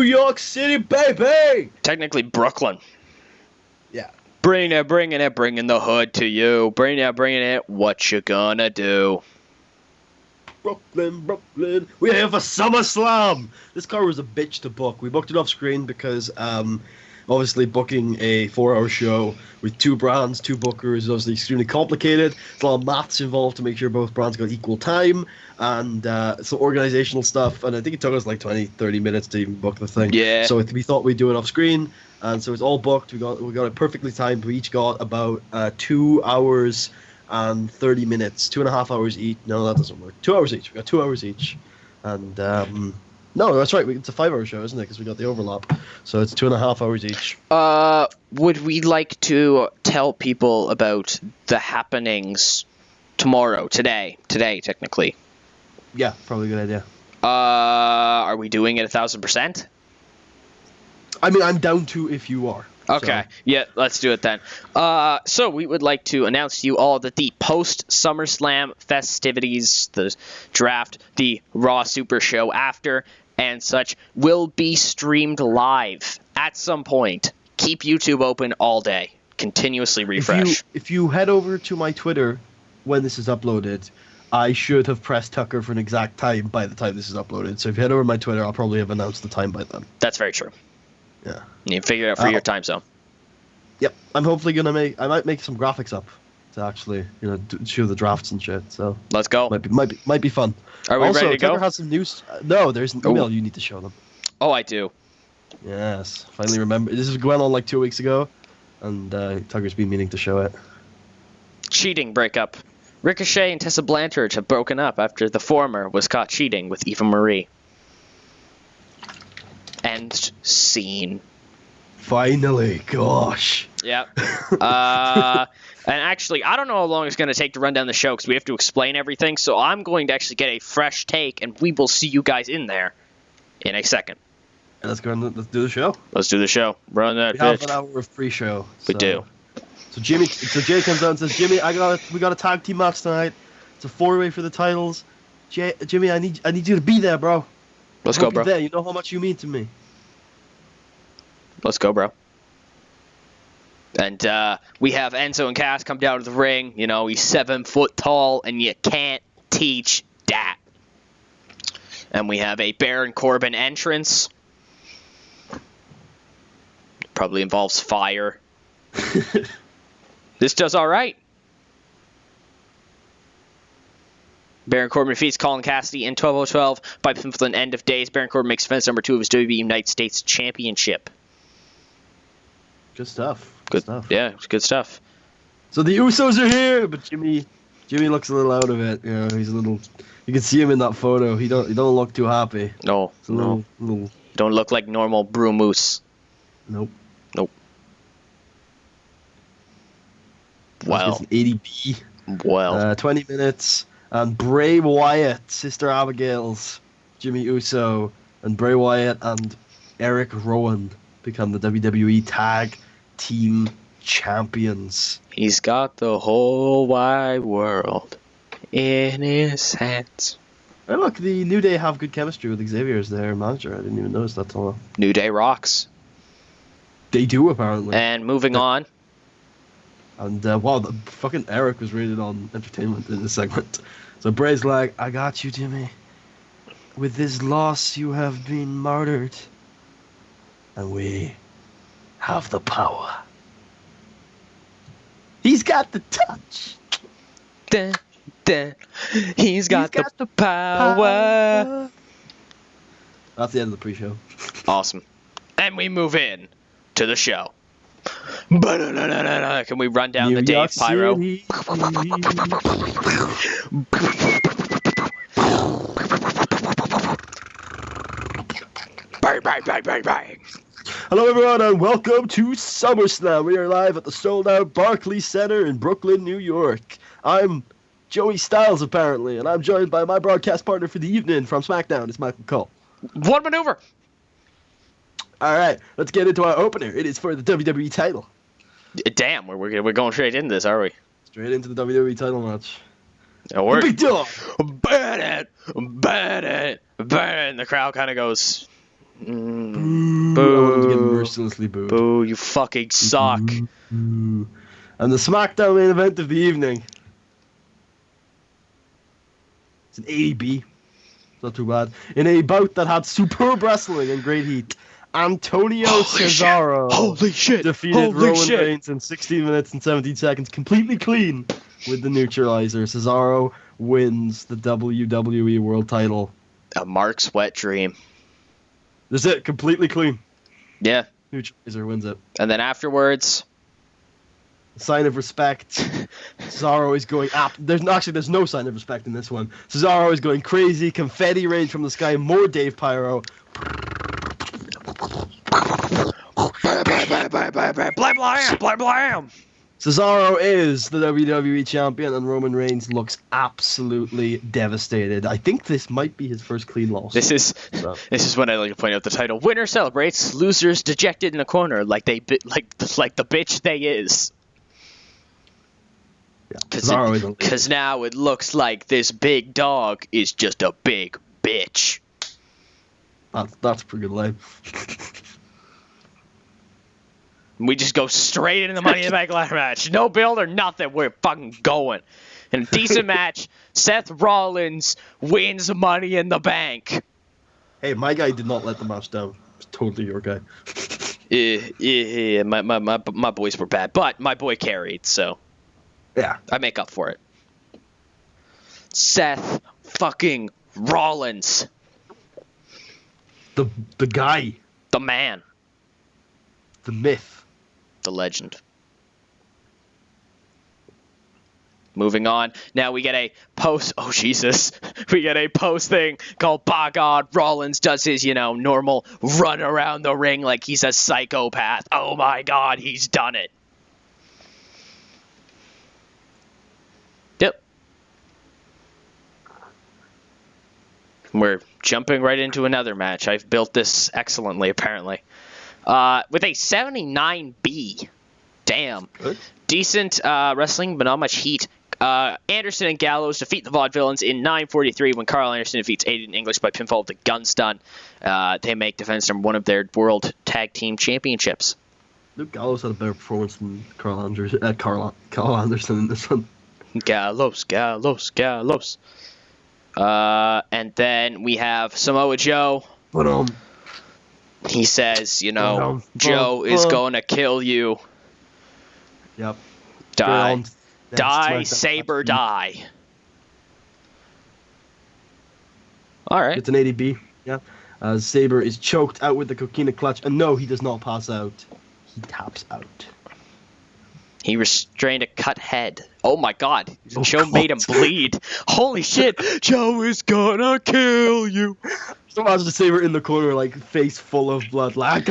York City, baby! Technically Brooklyn. Yeah. Bringing the hood to you. Bringing it, what you gonna do? Brooklyn. We're here for SummerSlam! This car was a bitch to book. We booked it off screen because, obviously booking a 4-hour show with two brands, two bookers is obviously extremely complicated. There's a lot of maths involved to make sure both brands got equal time, and some organizational stuff, and I think it took us like 20-30 minutes to even book the thing. Yeah. So we thought we'd do it off screen, and so it's all booked. We got it perfectly timed. We each got about 2 hours and 30 minutes, 2.5 hours each. No, that doesn't work. 2 hours each. We got 2 hours each, and no, that's right. It's a 5-hour show, isn't it? Because we got the overlap. So it's 2.5 hours each. Would we like to tell people about the happenings tomorrow, today, technically? Yeah, probably a good idea. Are we doing it 1,000%? I mean, I'm down to if you are. Okay, So. yeah, let's do it then. So we would like to announce to you all that the post-SummerSlam festivities, the draft, the Raw Super Show after, and such, will be streamed live at some point. Keep YouTube open all day. Continuously refresh. If you head over to my Twitter when this is uploaded, I should have pressed Tucker for an exact time by the time this is uploaded. So if you head over to my Twitter, I'll probably have announced the time by then. That's very true. Yeah. You can figure it out for your time zone. Yep. I'm hopefully gonna I might make some graphics up to actually, show the drafts and shit. So let's go. Might be fun. Are we ready to go? Tucker has some news. No, there's an email you need to show them. Oh, I do. Yes. Finally remember. This is going on like 2 weeks ago, and Tucker's been meaning to show it. Cheating breakup. Ricochet and Tessa Blanchard have broken up after the former was caught cheating with Eva Marie. End scene. Finally, gosh. Yeah. And actually, I don't know how long it's going to take to run down the show because we have to explain everything. So I'm going to actually get a fresh take, and we will see you guys in there in a second. Let's go and let's do the show. Let's do the show. Run that we bitch. have an hour of pre-show. We do. So Jay comes out and says, "Jimmy, we got a tag team match tonight. It's a 4-way for the titles. Jimmy, I need you to be there, bro. Let's go, bro. There. You know how much you mean to me." Let's go, bro. And we have Enzo and Cass come down to the ring. You know, he's 7 foot tall, and you can't teach that. And we have a Baron Corbin entrance. Probably involves fire. This does all right. Baron Corbin defeats Colin Cassidy in 12:12 by pinfall at the end of days. Baron Corbin makes defense number 2 of his WWE United States Championship. Good stuff. Good stuff. Yeah, it's good stuff. So the Usos are here, but Jimmy looks a little out of it. He's a little. You can see him in that photo. He don't look too happy. No, little. Don't look like normal brew moose. Nope. Well. It's an 80B. Well. 20 minutes. And Bray Wyatt, Sister Abigail's Jimmy Uso, and Bray Wyatt and Eric Rowan become the WWE Tag Team Champions. He's got the whole wide world in his hands. Hey, look, the New Day have good chemistry with Xavier as their manager. I didn't even notice that till now. New Day rocks. They do, apparently. And moving on. And, wow, the fucking Eric was rated on Entertainment in this segment. So Bray's like, "I got you, Jimmy. With this loss, you have been martyred. And we have the power." He's got the touch. Dun, dun. He's got the power. That's the end of the pre-show. Awesome. And we move in to the show. Can we run down the Dave Pyro? Bang, bang, bang, bang, bang. Hello, everyone, and welcome to SummerSlam. We are live at the sold-out Barclays Center in Brooklyn, New York. I'm Joey Styles, apparently, and I'm joined by my broadcast partner for the evening from SmackDown. It's Michael Cole. One maneuver. All right, let's get into our opener. It is for the WWE title. Damn, we're going straight into this, are we? Straight into the WWE title match. The big dog. Burn it. And the crowd kind of goes, Boo. I want him to get mercilessly booed. Boo, you fucking suck. Boo. And the SmackDown main event of the evening. It's an 80B. Not too bad. In a bout that had superb wrestling and great heat, Antonio Cesaro defeated Roman Reigns in 16 minutes and 17 seconds, completely clean with the neutralizer. Cesaro wins the WWE World Title. A Mark's wet dream. That's it, completely clean. Yeah. Neutralizer wins it. And then afterwards, a sign of respect. Cesaro is going up. There's no sign of respect in this one. Cesaro is going crazy. Confetti rains from the sky. More Dave Pyro. blam. Cesaro is the WWE Champion, and Roman Reigns looks absolutely devastated. I think this might be his first clean loss. This is when I like to point out the title. Winner celebrates, losers dejected in a corner, like the bitch they is. Because now it looks like this big dog is just a big bitch. That's a pretty good line. We just go straight into the Money in the Bank ladder match. No build or nothing. We're fucking going. In a decent match, Seth Rollins wins Money in the Bank. Hey, my guy did not let the match down. It's totally your guy. Yeah, my boys were bad, but my boy carried, so yeah, I make up for it. Seth fucking Rollins. The guy. The man. The myth. The legend. Moving on. Now we get a post. Oh, Jesus. We get a post thing called By God. Rollins does his, normal run around the ring like he's a psychopath. Oh, my God. He's done it. Yep. We're jumping right into another match. I've built this excellently, apparently. With a 79B. Damn. Good. Decent wrestling, but not much heat. Anderson and Gallows defeat the Vaudevillains in 9:43 when Carl Anderson defeats Aiden English by pinfall with the gun stun. They make defense number one of their World Tag Team Championships. Luke Gallows had a better performance than Carl Anderson in this one. Gallows. And then we have Samoa Joe. He says, Joe is going to kill you. Yep. Die, Saber, die. All right. It's an 80B. Yeah. Saber is choked out with the coquina clutch. And no, he does not pass out. He taps out. He restrained a cut head. Oh my God. Joe made him bleed. Holy shit. Joe is gonna kill you. So imagine Saber in the corner, like, face full of blood. Like,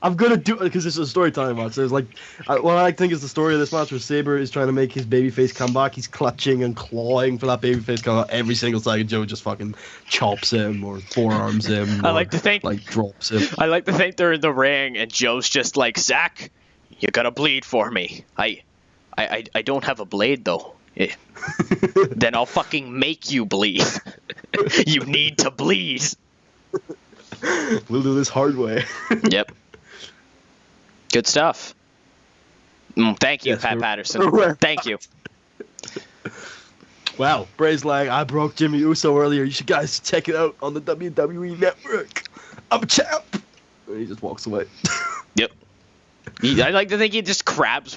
I'm gonna do it, because this is a storytelling match. So it's like, what I think is the story of this match where Saber is trying to make his babyface comeback. He's clutching and clawing for that babyface comeback every single time. Joe just fucking chops him or forearms him. I like to think, drops him. I like to think they're in the ring and Joe's just like, Zach, you gotta bleed for me. I don't have a blade though. Then I'll fucking make you bleed. You need to bleed. We'll do this hard way. Yep. Good stuff. Thank you, yes, Pat Patterson. Thank you. Wow, Bray's like, I broke Jimmy Uso earlier. You should guys check it out on the WWE Network. I'm a champ. And he just walks away. Yep. I like to think he just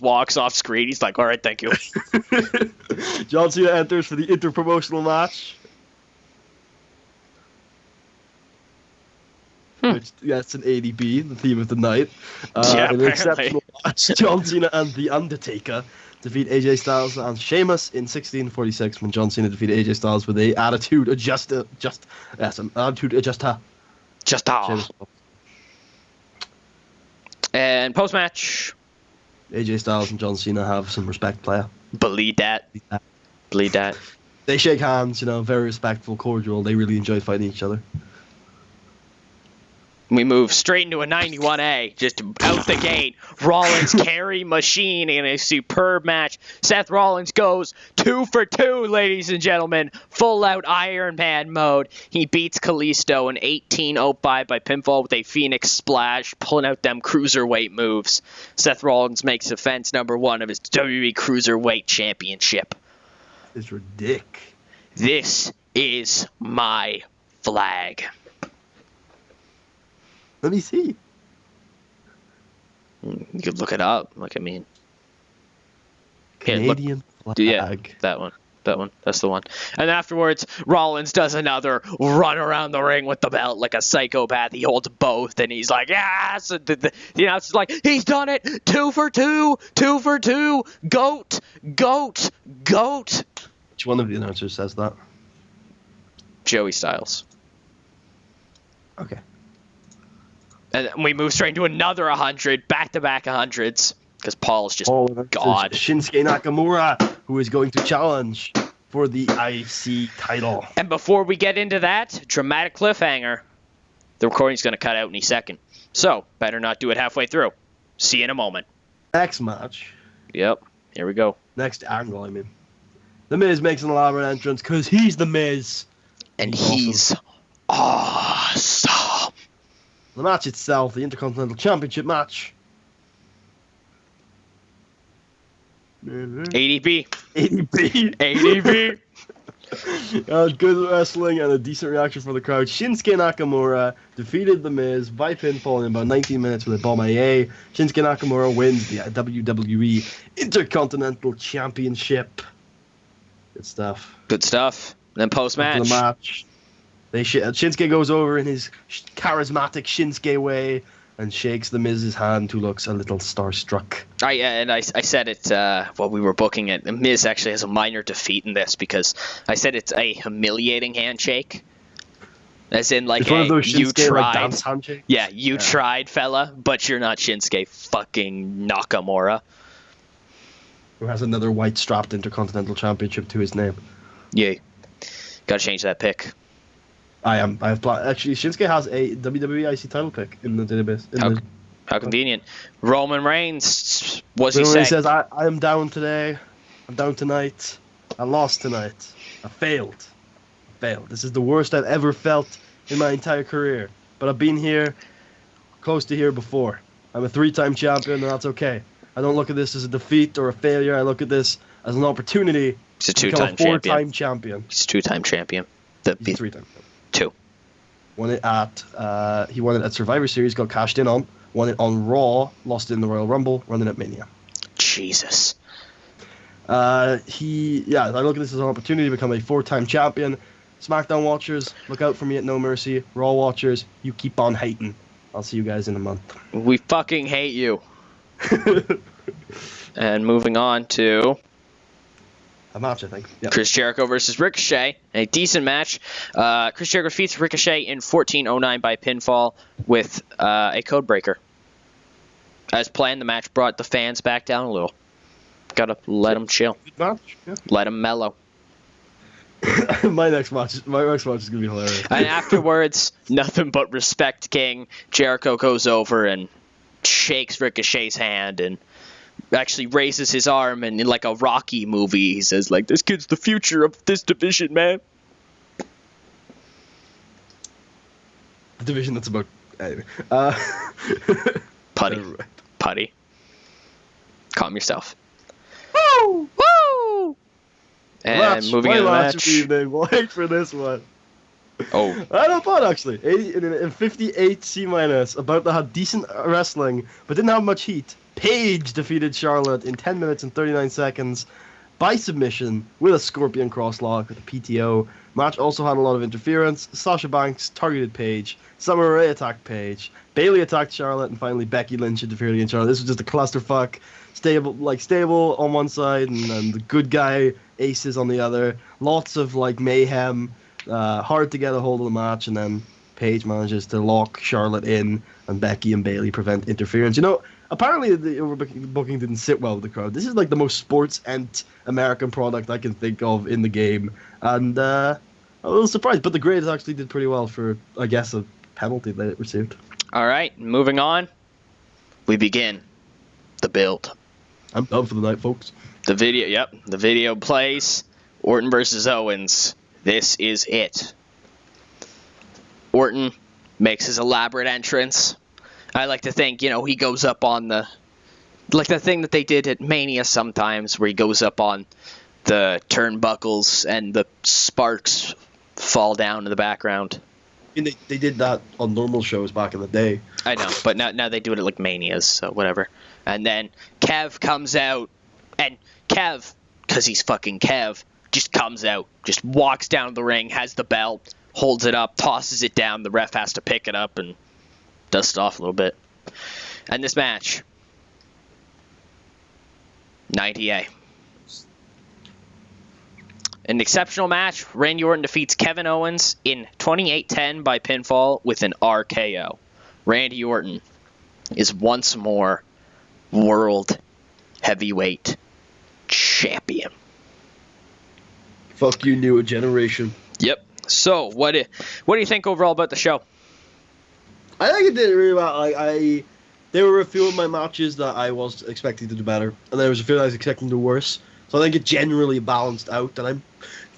walks off screen. He's like, all right, thank you. John Cena enters for the interpromotional match. Which, it's an 80B, the theme of the night. In an exceptional match, John Cena and The Undertaker defeat AJ Styles and Sheamus in 16:46 when John Cena defeated AJ Styles with an attitude adjuster. And post-match, AJ Styles and John Cena have some respect, player. Bleed that. They shake hands, very respectful, cordial. They really enjoy fighting each other. We move straight into a 91A, just out the gate. Rollins carry machine in a superb match. Seth Rollins goes 2 for 2, ladies and gentlemen. Full out Iron Man mode. He beats Kalisto in 18-05 by pinfall with a Phoenix Splash, pulling out them cruiserweight moves. Seth Rollins makes defense number 1 of his WWE Cruiserweight Championship. It's ridiculous. This is my flag. Let me see. You could look it up. Like, I mean, Canadian flag. Yeah, that one. That's the one. And afterwards, Rollins does another run around the ring with the belt like a psychopath. He holds both, and he's like, yes! It's like, he's done it! 2 for 2! 2 for 2! Goat! Goat! Goat! Which one of the announcers says that? Joey Styles. Okay. And we move straight into another 100, back-to-back 100s, because Paul's just God. Shinsuke Nakamura, who is going to challenge for the IC title. And before we get into that, dramatic cliffhanger. The recording's going to cut out any second. So, better not do it halfway through. See you in a moment. Next match. Yep, here we go. Next angle, I mean. The Miz makes an elaborate entrance, because he's the Miz. And he's awesome. The match itself, the Intercontinental Championship match. ADB. ADB. Good wrestling and a decent reaction from the crowd. Shinsuke Nakamura defeated The Miz by pinfall in about 19 minutes with a bomb AA. Shinsuke Nakamura wins the WWE Intercontinental Championship. Good stuff. Good stuff. Then post-match. The match. Shinsuke goes over in his charismatic Shinsuke way and shakes The Miz's hand, who looks a little starstruck. I said it while we were booking it. The Miz actually has a minor defeat in this because I said it's a humiliating handshake. As in, like, you tried. Like, yeah, you tried, fella, but you're not Shinsuke fucking Nakamura. Who has another white-strapped Intercontinental Championship to his name. Yeah. Gotta change that pick. Actually, Shinsuke has a WWE IC title pick in the database. How convenient. Roman Reigns, what's he saying? He says, I am down today. I'm down tonight. I lost tonight. I failed. This is the worst I've ever felt in my entire career. But I've been here, close to here before. I'm a 3-time champion, and that's okay. I don't look at this as a defeat or a failure. I look at this as an opportunity to become a 4-time champion. He's a 2-time champion. He's a 3-time champion. 2. Won it he won it at Survivor Series, got cashed in on. Won it on Raw, lost it in the Royal Rumble, won it at Mania. Jesus. I look at this as an opportunity to become a 4-time champion. SmackDown watchers, look out for me at No Mercy. Raw watchers, you keep on hating. I'll see you guys in a month. We fucking hate you. And moving on to a match, I think. Yep. Chris Jericho versus Ricochet. A decent match. Chris Jericho defeats Ricochet in 14:09 by pinfall with a code breaker. As planned, the match brought the fans back down a little. Gotta let them chill. Good match. Yeah. Let them mellow. My next match is gonna be hilarious. And afterwards, nothing but respect, King. Jericho goes over and shakes Ricochet's hand and actually raises his arm, and in like a Rocky movie, he says, like, this kid's the future of this division, man. The division that's about... Anyway. Putty. Calm yourself. Woo! Woo! And moving into the match. Evening. Wait for this one. Oh. I had fun, actually. In 58 C-, about to have decent wrestling, but didn't have much heat. Paige defeated Charlotte in 10 minutes and 39 seconds by submission with a Scorpion crosslock with a PTO. Match also had a lot of interference. Sasha Banks targeted Paige. Summer Rae attacked Paige. Bayley attacked Charlotte, and finally Becky Lynch interfered against Charlotte. This was just a clusterfuck. Stable on one side and the good guy aces on the other. Lots of mayhem. Hard to get a hold of the match, and then Paige manages to lock Charlotte in, and Becky and Bayley prevent interference. Apparently the overbooking didn't sit well with the crowd. This is the most sports-ent American product I can think of in the game, and I'm a little surprised. But the Greys actually did pretty well for, I guess, a penalty they received. All right, moving on. We begin the build. I'm done for the night, folks. The video plays. Orton versus Owens. This is it. Orton makes his elaborate entrance. I like to think, he goes up on the thing that they did at Mania sometimes, where he goes up on the turnbuckles and the sparks fall down in the background. I mean, they did that on normal shows back in the day. I know, but now they do it at like Manias, so whatever. And then Kev comes out, and Kev, because he's fucking Kev, just comes out, just walks down the ring, has the belt, holds it up, tosses it down. The ref has to pick it up and dust it off a little bit. And this match, 90A. An exceptional match. Randy Orton defeats Kevin Owens in 28-10 by pinfall with an RKO. Randy Orton is once more World Heavyweight Champion. Fuck you, new generation. Yep. So, what do you think overall about the show? I think it did really well. There were a few of my matches that I was expecting to do better, and there was a few that I was expecting to do worse. So I think it generally balanced out, and I'm,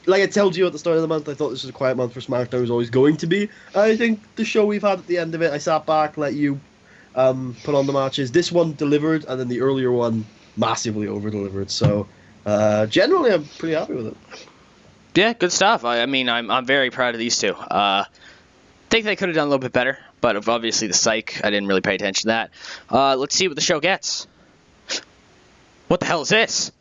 like I told you at the start of the month, I thought this was a quiet month for SmackDown. It was always going to be. I think the show we've had at the end of it, I sat back, let you put on the matches. This one delivered, and then the earlier one massively over-delivered. So generally, I'm pretty happy with it. Yeah, good stuff. I mean, I'm very proud of these two. Think they could have done a little bit better, but obviously the psych, I didn't really pay attention to that. Let's see what the show gets. What the hell is this?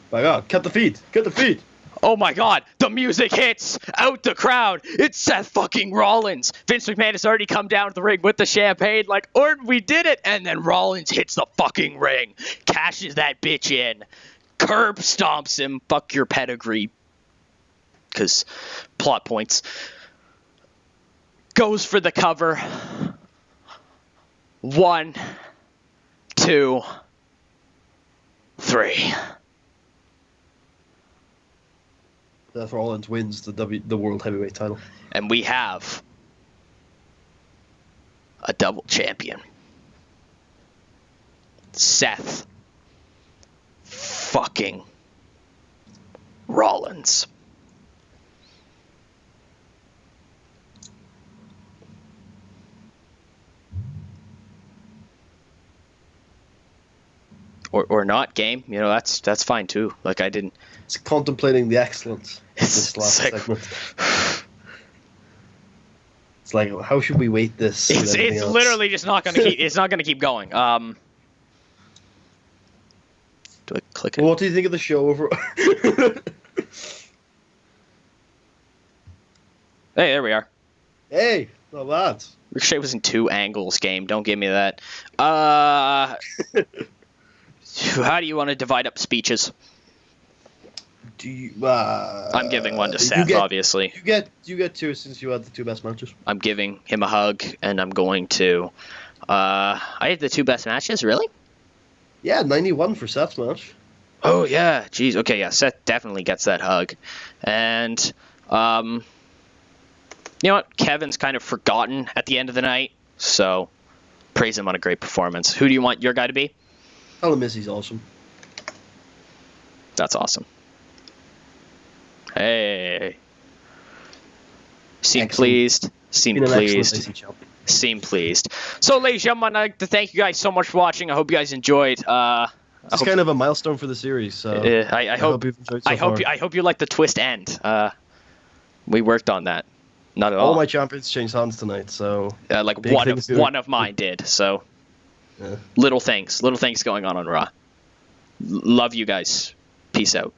My God, cut the feed. Cut the feed. Oh my God, the music hits! Out the crowd! It's Seth fucking Rollins! Vince McMahon has already come down to the ring with the champagne, like, Orton, we did it! And then Rollins hits the fucking ring, cashes that bitch in, curb stomps him, fuck your pedigree, because plot points. Goes for the cover. 1, 2, 3. Seth Rollins wins the World Heavyweight title. And we have a double champion. Seth fucking Rollins. Or not, game. That's fine too. Like, I didn't. It's contemplating the excellence of this last Sick. segment. It's like, how should we weight this? It's literally just not gonna keep. It's not gonna keep going. Do I click it? Well, what do you think of the show overall? Hey, there we are. Hey, not bad. Ricochet was in 2 angles, game. Don't give me that. How do you want to divide up speeches? Do you? I'm giving one to Seth, obviously. You get 2 since you had the 2 best matches. I'm giving him a hug, and I'm going to. I had the 2 best matches, really? Yeah, 91 for Seth's match. Oh yeah, jeez. Okay, yeah, Seth definitely gets that hug, and you know what? Kevin's kind of forgotten at the end of the night, so praise him on a great performance. Who do you want your guy to be? Tell him Missy's awesome. That's awesome. Hey. Seem Excellent. Pleased. Seem pleased. Excellent. Seem pleased. So, ladies and gentlemen, I'd like to thank you guys so much for watching. I hope you guys enjoyed. It's kind of a milestone for the series. So I hope you've enjoyed so far. I hope you like the twist end. We worked on that. Not at all. All my champions changed hands tonight, so like one of mine did. So little things going on Raw. Love you guys. Peace out.